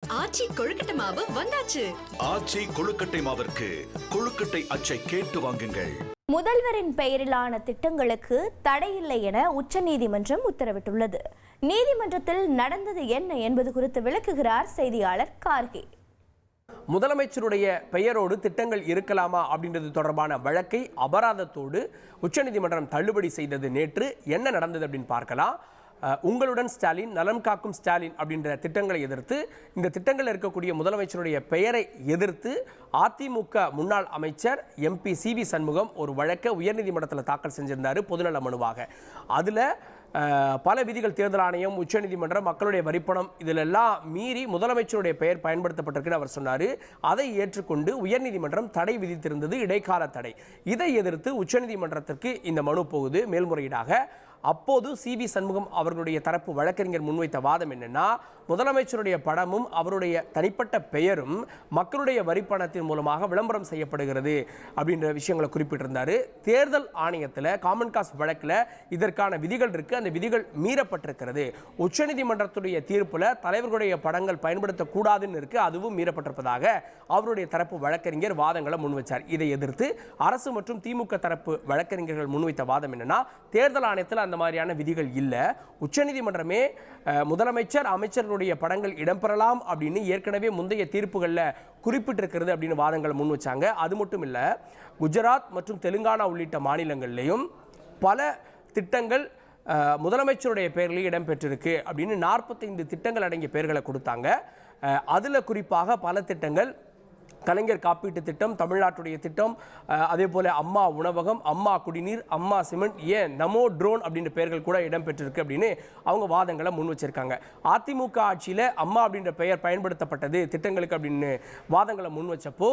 ஆச்சி கொழுக்கட்டை மாவு வந்தாச்சு. ஆச்சி கொழுக்கட்டை மாவிற்கு கொழுக்கட்டை அச்சை கேட்டு வாங்குங்கள். முதல்வரின் பெயரிலான திட்டங்களுக்கு தடையில்லை என உச்சநீதிமன்றம் உத்தரவிட்டுள்ளது. நீதிமன்றத்தில் நடந்தது என்ன என்பது குறித்து விளக்குகிறார் செய்தியாளர் கார்கே. முதலமைச்சருடைய பெயரோடு திட்டங்கள் இருக்கலாமா அப்படின்றது தொடர்பான வழக்கை அபராதத்தோடு உச்சநீதிமன்றம் தள்ளுபடி செய்தது நேற்று. என்ன நடந்தது அப்படின்னு பார்க்கலாம். உங்களுடன் ஸ்டாலின், நலம் காக்கும் ஸ்டாலின் அப்படின்ற திட்டங்களை எதிர்த்து, இந்த திட்டங்கள் இருக்கக்கூடிய முதலமைச்சருடைய பெயரை எதிர்த்து அதிமுக முன்னாள் அமைச்சர் MP CV சண்முகம் ஒரு வழக்கை உயர்நீதிமன்றத்தில் தாக்கல் செஞ்சிருந்தார் பொதுநல மனுவாக. அதில் பல விதிகள், தேர்தல் ஆணையம், உச்சநீதிமன்றம், மக்களுடைய வரிப்பணம் இதிலெல்லாம் மீறி முதலமைச்சருடைய பெயர் பயன்படுத்தப்பட்டிருக்குன்னு அவர் சொன்னார். அதை ஏற்றுக்கொண்டு உயர்நீதிமன்றம் தடை விதித்திருந்தது, இடைக்கால தடை. இதை எதிர்த்து உச்சநீதிமன்றத்திற்கு இந்த மனு போகுது மேல்முறையீடாக. அப்போது CV சண்முகம் அவர்களுடைய தரப்பு வழக்கறிஞர் முன்வைத்த வாதம் என்னன்னா, முதலமைச்சருடைய படமும் அவருடைய தனிப்பட்ட பெயரும் மக்களுடைய வரிப்பணத்தின் மூலமாக விளம்பரம் செய்யப்படுகிறது அப்படின்ற விஷயங்களை குறிப்பிட்டிருந்தார். தேர்தல் ஆணையத்தில் காமன் காஸ் வழக்கில் இதற்கான விதிகள் இருக்கு, அந்த விதிகள் மீறப்பட்டிருக்கிறது. உச்சநீதிமன்றத்துடைய தீர்ப்பில் தலைவர்களுடைய படங்கள் பயன்படுத்தக்கூடாதுன்னு இருக்கு, அதுவும் மீறப்பட்டிருப்பதாக அவருடைய தரப்பு வழக்கறிஞர் வாதங்களை முன்வைச்சார். இதை எதிர்த்து அரசு மற்றும் திமுக தரப்பு வழக்கறிஞர்கள் முன்வைத்த வாதம் என்னன்னா, தேர்தல் ஆணையத்தில் அந்த மாதிரியான விதிகள் இல்லை, உச்சநீதிமன்றமே முதலமைச்சர் அமைச்சர்களுடைய படங்கள் இடம்பெறலாம் அப்படின்னு ஏற்கனவே முந்தைய தீர்ப்புகளில் குறிப்பிட்டிருக்கிறது அப்படின்னு வாதங்களை முன் வச்சாங்க. அது மட்டும் இல்லை, குஜராத் மற்றும் தெலுங்கானா உள்ளிட்ட மாநிலங்களிலையும் பல திட்டங்கள் முதலமைச்சருடைய பெயரில் இடம்பெற்றிருக்கு அப்படின்னு 45 திட்டங்கள் அடங்கிய பெயர்களை கொடுத்தாங்க. அதில் குறிப்பாக பல திட்டங்கள் கலைஞர் காப்பீட்டு திட்டம், தமிழ்நாட்டுடைய திட்டம், அதே போல அம்மா உணவகம், அம்மா குடிநீர், அம்மா சிமெண்ட், ஏன் நமோ ட்ரோன் அப்படின்ற பெயர்கள் கூட இடம்பெற்றிருக்கு அப்படின்னு அவங்க வாதங்களை முன் வச்சிருக்காங்க. அதிமுக ஆட்சியில் அம்மா அப்படின்ற பெயர் பயன்படுத்தப்பட்டது திட்டங்களுக்கு அப்படின்னு வாதங்களை முன் வச்சப்போ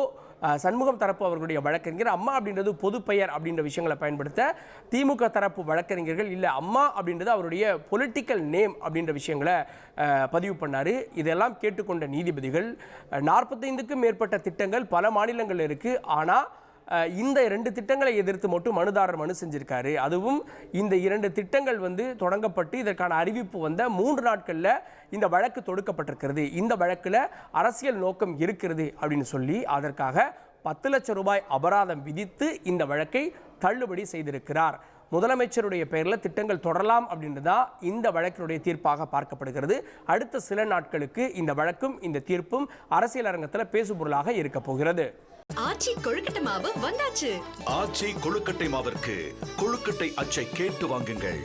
சண்முகம் தரப்பு அவர்களுடைய வழக்கறிஞர் அம்மா அப்படின்றது பொது பெயர் அப்படின்ற விஷயங்களை பயன்படுத்த, திமுக தரப்பு வழக்கறிஞர்கள் இல்லை, அம்மா அப்படின்றது அவருடைய பொலிட்டிக்கல் நேம் அப்படின்ற விஷயங்களை பதிவு பண்ணார். இதெல்லாம் கேட்டுக்கொண்ட நீதிபதிகள் 45க்கும் மேற்பட்ட திட்டங்கள் பல மாநிலங்கள் இருக்குது, ஆனால் இந்த 2 திட்டங்களை எதிர்த்து மட்டும் மனுதாரர் மனு செஞ்சிருக்காரு. அதுவும் இந்த 2 திட்டங்கள் தொடங்கப்பட்டு இதற்கான அறிவிப்பு வந்த 3 நாட்களில் இந்த வழக்கு தொடுக்கப்பட்டிருக்கிறது. இந்த வழக்கில் அரசியல் நோக்கம் இருக்கிறது அப்படின்னு சொல்லி அதற்காக 10 லட்சம் ரூபாய் அபராதம் விதித்து இந்த வழக்கை தள்ளுபடி செய்திருக்கிறார். முதலமைச்சருடைய பெயரில் திட்டங்கள் தொடரலாம் அப்படின்றதான் இந்த வழக்கினுடைய தீர்ப்பாக பார்க்கப்படுகிறது. அடுத்த சில நாட்களுக்கு இந்த வழக்கும் இந்த தீர்ப்பும் அரசியல் அரங்கத்தில் பேசுபொருளாக இருக்க போகிறது. ஆச்சி கொழுக்கட்டை மாவு வந்தாச்சு. ஆச்சி கொழுக்கட்டை மாவிற்கு கொழுக்கட்டை அச்சை கேட்டு வாங்குங்கள்.